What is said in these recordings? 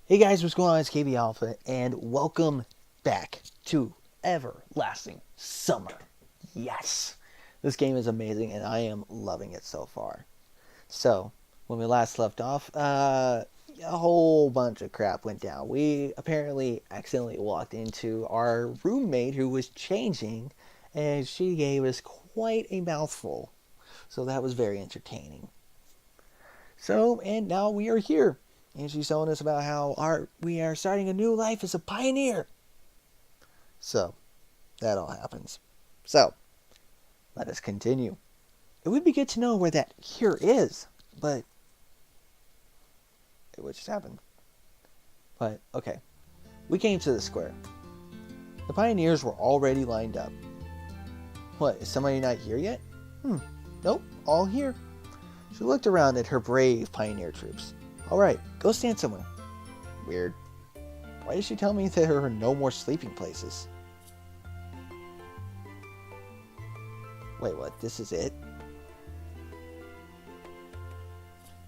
Hey guys, what's going on? It's KB Alpha, and welcome back to Everlasting Summer. Yes! This game is amazing, and I am loving it so far. So, when we last left off, a whole bunch of crap went down. We apparently accidentally walked into our roommate who was changing, and she gave us quite a mouthful. So that was very entertaining. So, and now we are here. And she's telling us about how we are starting a new life as a pioneer. So, that all happens. So, let us continue. It would be good to know where that here is, but it would just happen. But, okay. We came to the square. The pioneers were already lined up. What, is somebody not here yet? Nope, all here. She looked around at her brave pioneer troops. Alright, go stand somewhere. Weird. Why did she tell me there are no more sleeping places? Wait, what? This is it?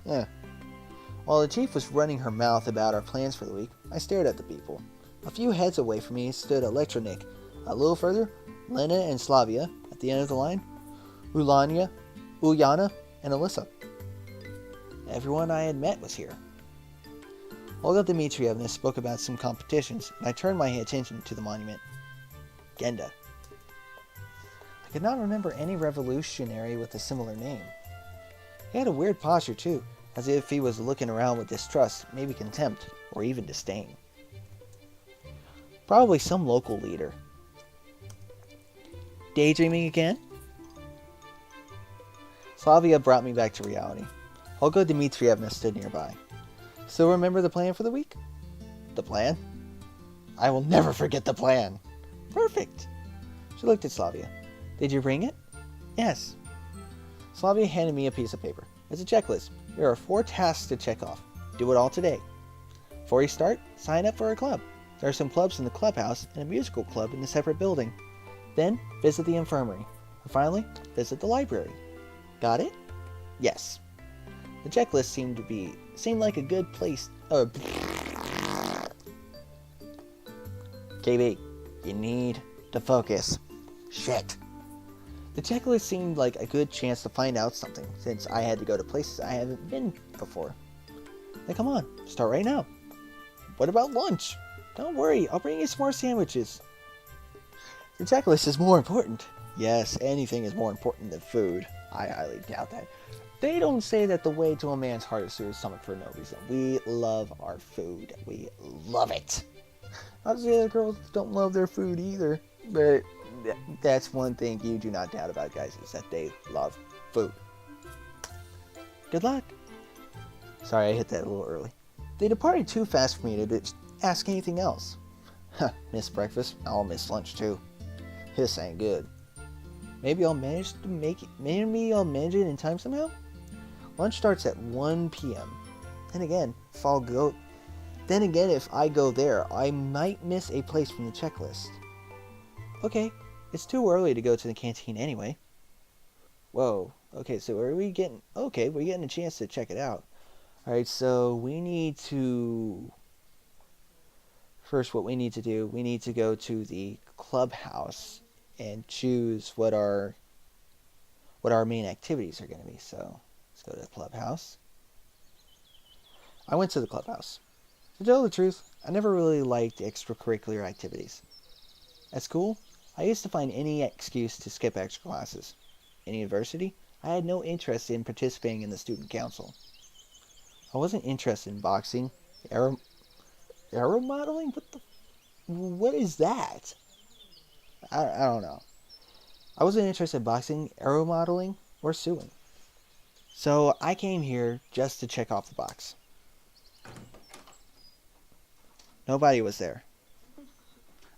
Yeah. While the chief was running her mouth about our plans for the week, I stared at the people. A few heads away from me stood Electronik. A little further, Lena and Slavia. At the end of the line, Ulyana, and Alyssa. Everyone I had met was here. Olga Dmitrievna spoke about some competitions, and I turned my attention to the monument. Genda. I could not remember any revolutionary with a similar name. He had a weird posture, too, as if he was looking around with distrust, maybe contempt, or even disdain. Probably some local leader. Daydreaming again? Slavia brought me back to reality. Olga Dmitrievna stood nearby. Still remember the plan for the week? The plan? I will never forget the plan. Perfect. She looked at Slavia. Did you bring it? Yes. Slavia handed me a piece of paper. It's a checklist. There are 4 tasks to check off. Do it all today. Before you start, sign up for a club. There are some clubs in the clubhouse and a musical club in a separate building. Then, visit the infirmary. And finally, visit the library. Got it? Yes. The checklist seemed like a good place. KB, you need to focus. Shit. The checklist seemed like a good chance to find out something, since I had to go to places I haven't been before. Now come on, start right now. What about lunch? Don't worry, I'll bring you some more sandwiches. The checklist is more important. Yes, anything is more important than food. I highly doubt that. They don't say that the way to a man's heart is through his stomach for no reason. We love our food. We love it. Not to say that girls don't love their food either, but that's one thing you do not doubt about guys, is that they love food. Good luck. Sorry, I hit that a little early. They departed too fast for me to ask anything else. Miss breakfast, I'll miss lunch too. This ain't good. Maybe I'll manage it in time somehow? Lunch starts at 1 p.m. Then again, if I go there, I might miss a place from the checklist. Okay, it's too early to go to the canteen anyway. Whoa, okay, so we're getting a chance to check it out. Alright, so first what we need to do, we need to go to the clubhouse and choose what our main activities are going to be. So let's go to the clubhouse. I went to the clubhouse. To tell the truth, I never really liked extracurricular activities. At school, I used to find any excuse to skip extra classes. In university, I had no interest in participating in the student council. I wasn't interested in boxing, aero modeling. What is that? I don't know. I wasn't interested in boxing, aero modeling, or suing. So I came here just to check off the box. Nobody was there.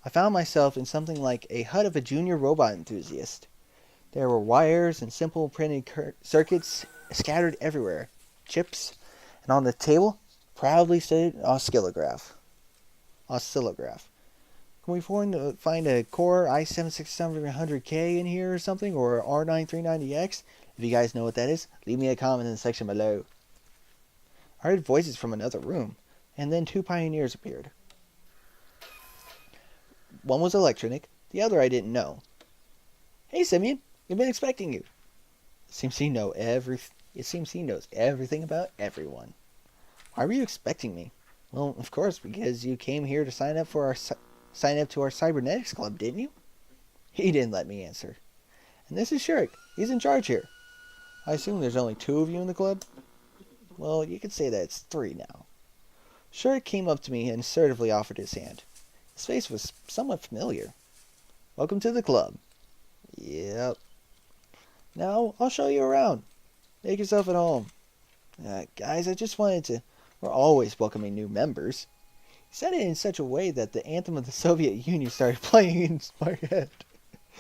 I found myself in something like a hut of a junior robot enthusiast. There were wires and simple printed circuits scattered everywhere, chips, and on the table proudly stood an oscillograph. Can we find a Core i7-6700K in here or something, or R9390X? If you guys know what that is, leave me a comment in the section below. I heard voices from another room. and then two pioneers appeared. One was electronic, the other I didn't know. Hey, Simeon, we've been expecting you. It seems he knows everything about everyone. Why were you expecting me? Well, of course, because you came here to sign up to our cybernetics club, didn't you? He didn't let me answer. And this is Shirk. He's in charge here. I assume there's only two of you in the club? Well, you could say that it's three now. Shirk came up to me and assertively offered his hand. His face was somewhat familiar. Welcome to the club. Yep. Now, I'll show you around. Make yourself at home. Guys, I just wanted to... We're always welcoming new members. He said it in such a way that the anthem of the Soviet Union started playing in my head.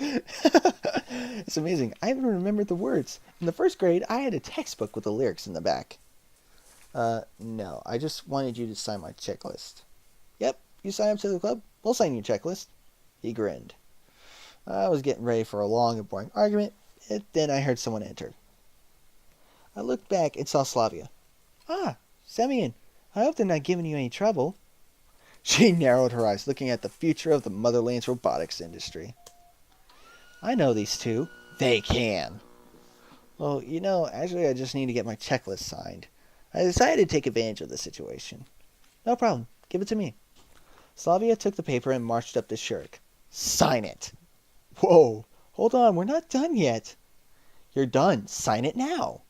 It's amazing. I even remembered the words. In the first grade, I had a textbook with the lyrics in the back. No. I just wanted you to sign my checklist. Yep, you sign up to the club, we'll sign your checklist. He grinned. I was getting ready for a long and boring argument, and then I heard someone enter. I looked back and saw Slavia. Ah, Semyon, I hope they're not giving you any trouble. She narrowed her eyes, looking at the future of the motherland's robotics industry. I know these two. They can. Well, actually I just need to get my checklist signed. I decided to take advantage of the situation. No problem. Give it to me. Slavia took the paper and marched up to Shirk. Sign it. Whoa. Hold on. We're not done yet. You're done. Sign it now.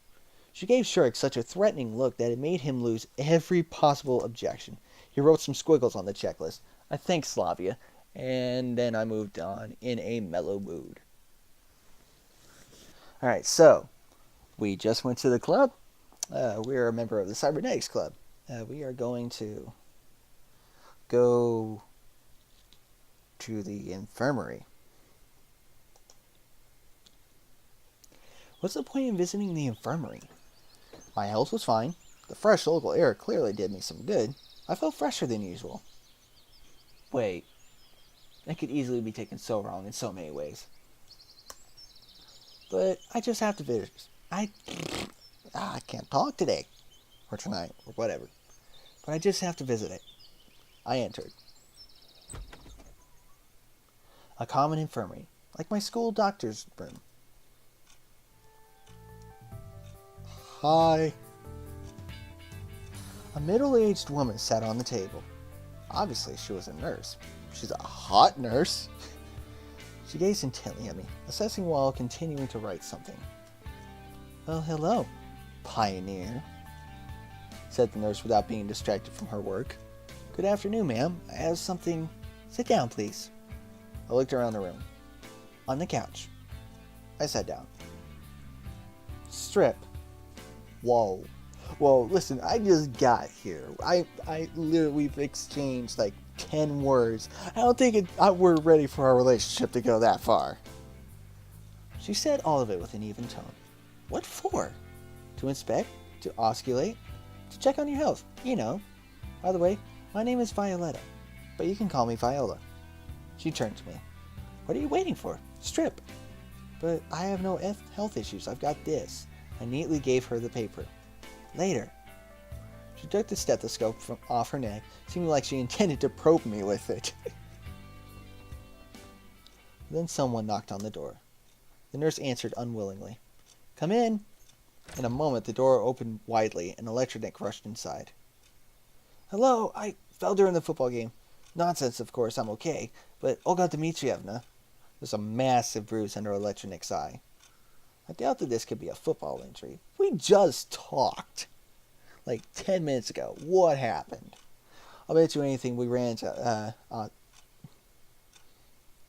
She gave Shirk such a threatening look that it made him lose every possible objection. He wrote some squiggles on the checklist. I thanked Slavia, and then I moved on in a mellow mood. Alright, so, we just went to the club. We're a member of the Cybernetics Club. We are going to go to the infirmary. What's the point in visiting the infirmary? My health was fine. The fresh local air clearly did me some good. I felt fresher than usual. Wait, that could easily be taken so wrong in so many ways. But I just have to visit. I can't talk today. Or tonight, or whatever. But I just have to visit it. I entered. A common infirmary, like my school doctor's room. Hi. A middle-aged woman sat on the table. Obviously, she was a nurse. She's a hot nurse. She gazed intently at me, assessing while continuing to write something. Well, hello, pioneer, said the nurse without being distracted from her work. Good afternoon, ma'am. I have something... Sit down, please. I looked around the room. On the couch. I sat down. Strip. Whoa. Listen, I just got here. We've exchanged like 10 words. I don't think we're ready for our relationship to go that far. She said all of it with an even tone. What for? To inspect? To osculate? To check on your health? By the way, my name is Violetta, but you can call me Viola. She turned to me. What are you waiting for? Strip. But I have no health issues. I've got this. I neatly gave her the paper. Later. She took the stethoscope from off her neck, seeming like she intended to probe me with it. Then someone knocked on the door. The nurse answered unwillingly. Come in. In a moment, the door opened widely, and Electronic rushed inside. Hello, I fell during the football game. Nonsense, of course, I'm okay. But Olga Dmitrievna, there's a massive bruise under Electronic's eye. I doubt that this could be a football injury. We just talked. Like 10 minutes ago. What happened? I'll bet you anything we ran into,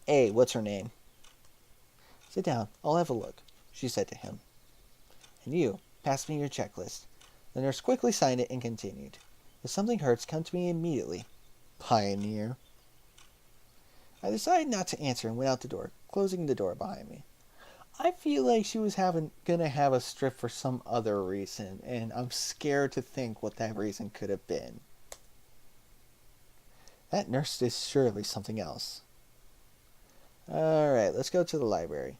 Hey, what's her name? Sit down. I'll have a look, she said to him. And you, pass me your checklist. The nurse quickly signed it and continued. If something hurts, come to me immediately. Pioneer. I decided not to answer and went out the door, closing the door behind me. I feel like she was gonna have a strip for some other reason, and I'm scared to think what that reason could have been. That nurse is surely something else. Alright, let's go to the library.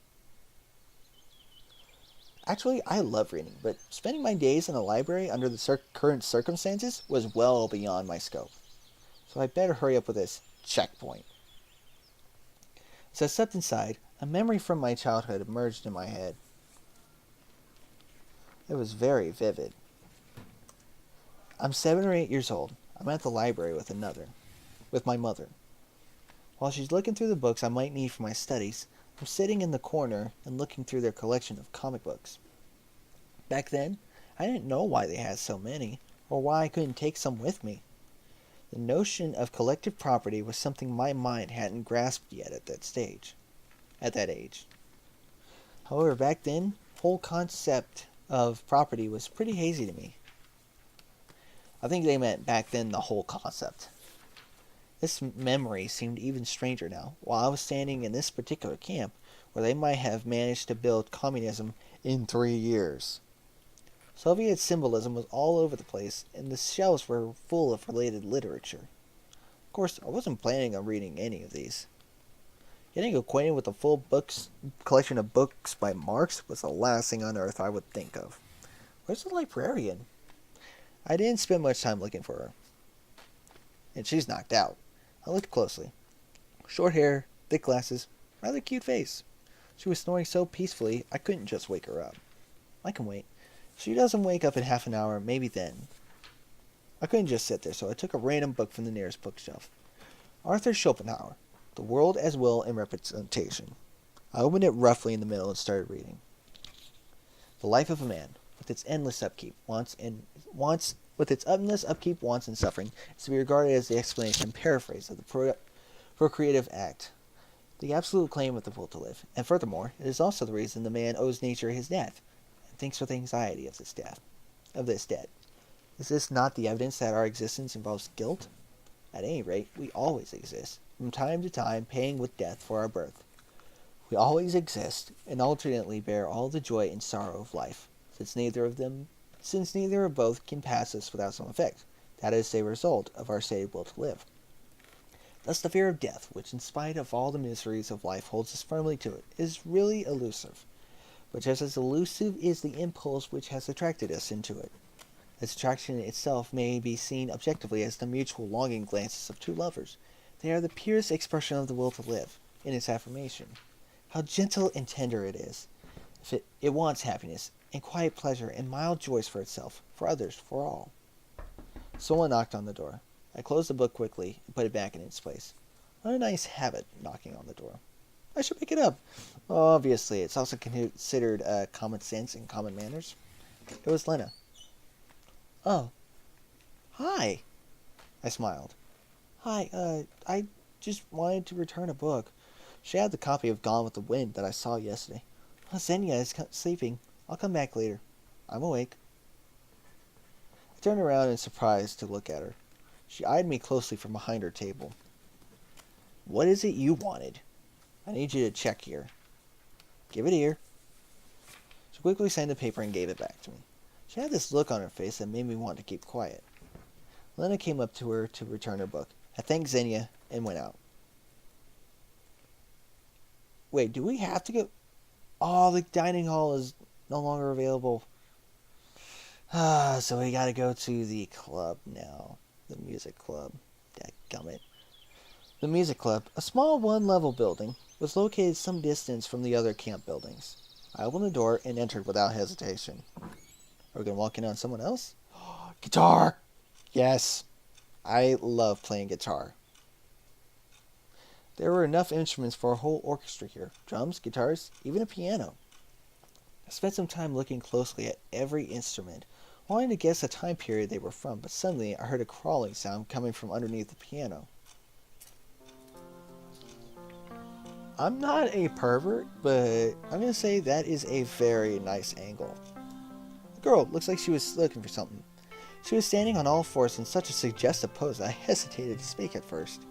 Actually, I love reading, but spending my days in a library under the current circumstances was well beyond my scope. So I better hurry up with this checkpoint. As I stepped inside, a memory from my childhood emerged in my head. It was very vivid. I'm 7 or 8 years old. I'm at the library with my mother. While she's looking through the books I might need for my studies, I'm sitting in the corner and looking through their collection of comic books. Back then, I didn't know why they had so many, or why I couldn't take some with me. The notion of collective property was something my mind hadn't grasped yet at that age. However, back then, the whole concept of property was pretty hazy to me. I think they meant back then the whole concept. This memory seemed even stranger now, while I was standing in this particular camp, where they might have managed to build communism in 3 years. Soviet symbolism was all over the place, and the shelves were full of related literature. Of course, I wasn't planning on reading any of these. Getting acquainted with a full collection of books by Marx was the last thing on earth I would think of. Where's the librarian? I didn't spend much time looking for her. And she's knocked out. I looked closely. Short hair, thick glasses, rather cute face. She was snoring so peacefully I couldn't just wake her up. I can wait. If she doesn't wake up in half an hour, maybe then. I couldn't just sit there, so I took a random book from the nearest bookshelf. Arthur Schopenhauer, The World as Will and Representation. I opened it roughly in the middle and started reading. The life of a man, with its endless upkeep, wants and suffering, is to be regarded as the explanation and paraphrase of the procreative act, the absolute claim of the will to live. And furthermore, it is also the reason the man owes nature his death, and thinks with anxiety of this death. Is this not the evidence that our existence involves guilt? At any rate, we always exist, from time to time paying with death for our birth. We always exist, and alternately bear all the joy and sorrow of life, since neither or both can pass us without some effect. That is a result of our stated will to live. Thus the fear of death, which in spite of all the miseries of life holds us firmly to it, is really elusive. But just as elusive is the impulse which has attracted us into it. This attraction itself may be seen objectively as the mutual longing glances of two lovers. They are the purest expression of the will to live, in its affirmation. How gentle and tender it is. If it wants happiness, and quiet pleasure, and mild joys for itself, for others, for all. Someone knocked on the door. I closed the book quickly and put it back in its place. What a nice habit, knocking on the door. I should pick it up. Obviously, it's also considered common sense and common manners. It was Lena. Oh. Hi. I smiled. Hi, I just wanted to return a book. She had the copy of Gone with the Wind that I saw yesterday. Xenia is sleeping. I'll come back later. I'm awake. I turned around in surprise to look at her. She eyed me closely from behind her table. What is it you wanted? I need you to check here. Give it here. She quickly signed the paper and gave it back to me. She had this look on her face that made me want to keep quiet. Lena came up to her to return her book. I thanked Xenia and went out. Wait, do we have to go? Oh, the dining hall is no longer available. So we gotta go to the club now. The music club. Dadgummit. The music club, a small one-level building, was located some distance from the other camp buildings. I opened the door and entered without hesitation. Are we gonna walk in on someone else? Guitar! Yes. I love playing guitar. There were enough instruments for a whole orchestra here. Drums, guitars, even a piano. I spent some time looking closely at every instrument, wanting to guess the time period they were from, but suddenly I heard a crawling sound coming from underneath the piano. I'm not a pervert, but I'm going to say that is a very nice angle. The girl looks like she was looking for something. She was standing on all fours in such a suggestive pose that I hesitated to speak at first.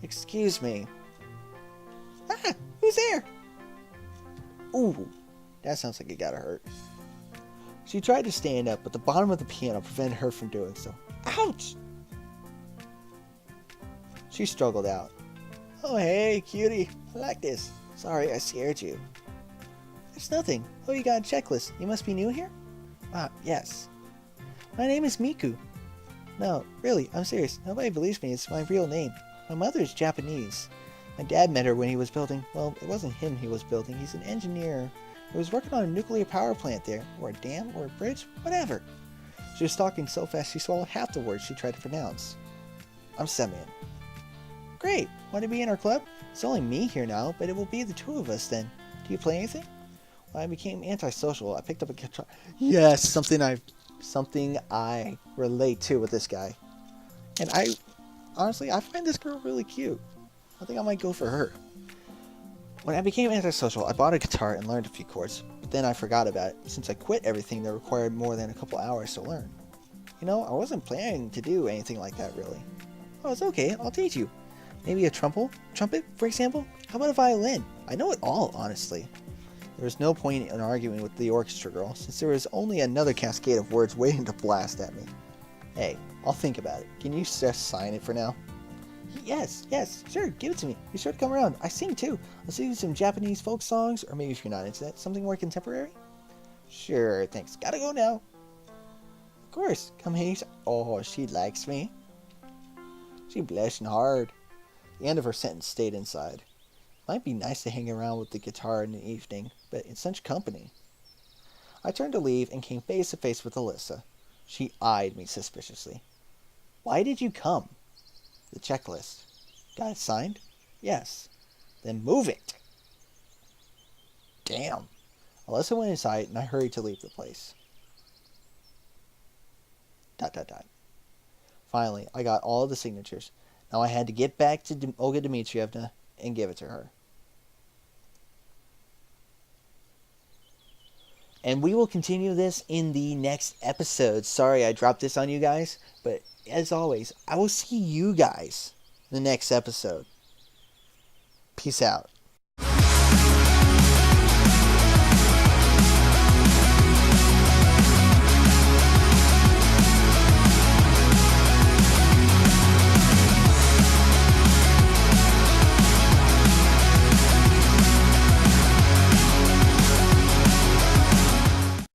Excuse me. Ah! Who's there? Ooh, that sounds like it got her hurt. She tried to stand up, but the bottom of the piano prevented her from doing so. Ouch! She struggled out. Oh, hey, cutie. I like this. Sorry, I scared you. It's nothing. Oh, you got a checklist. You must be new here? Ah, yes. My name is Miku. No, really, I'm serious. Nobody believes me. It's my real name. My mother is Japanese. My dad met her when he was building... Well, it wasn't him he was building. He's an engineer. He was working on a nuclear power plant there. Or a dam, or a bridge, whatever. She was talking so fast she swallowed half the words she tried to pronounce. I'm Semyon. Great. Want to be in our club? It's only me here now, but it will be the two of us then. Do you play anything? When I became antisocial, I picked up a guitar. Yes, something I relate to with this guy. And honestly, I find this girl really cute. I think I might go for her. When I became antisocial, I bought a guitar and learned a few chords, but then I forgot about it since I quit everything that required more than a couple hours to learn. You know, I wasn't planning to do anything like that really. Oh, it's okay, I'll teach you. Maybe a trumpet, for example? How about a violin? I know it all, honestly. There was no point in arguing with the orchestra girl, since there was only another cascade of words waiting to blast at me. Hey, I'll think about it. Can you just sign it for now? Yes, sure, give it to me. Be sure to come around. I sing too. I'll sing you some Japanese folk songs, or maybe if you're not into that, something more contemporary? Sure, thanks. Gotta go now. Of course, come here. Oh, she likes me. She blushing hard. The end of her sentence stayed inside. Might be nice to hang around with the guitar in the evening, but in such company. I turned to leave and came face to face with Alyssa. She eyed me suspiciously. Why did you come? The checklist. Got it signed? Yes. Then move it. Damn. Alyssa went inside and I hurried to leave the place. ... Finally, I got all of the signatures. Now I had to get back to Olga Dmitrievna and give it to her. And we will continue this in the next episode. Sorry I dropped this on you guys, but as always, I will see you guys in the next episode. Peace out.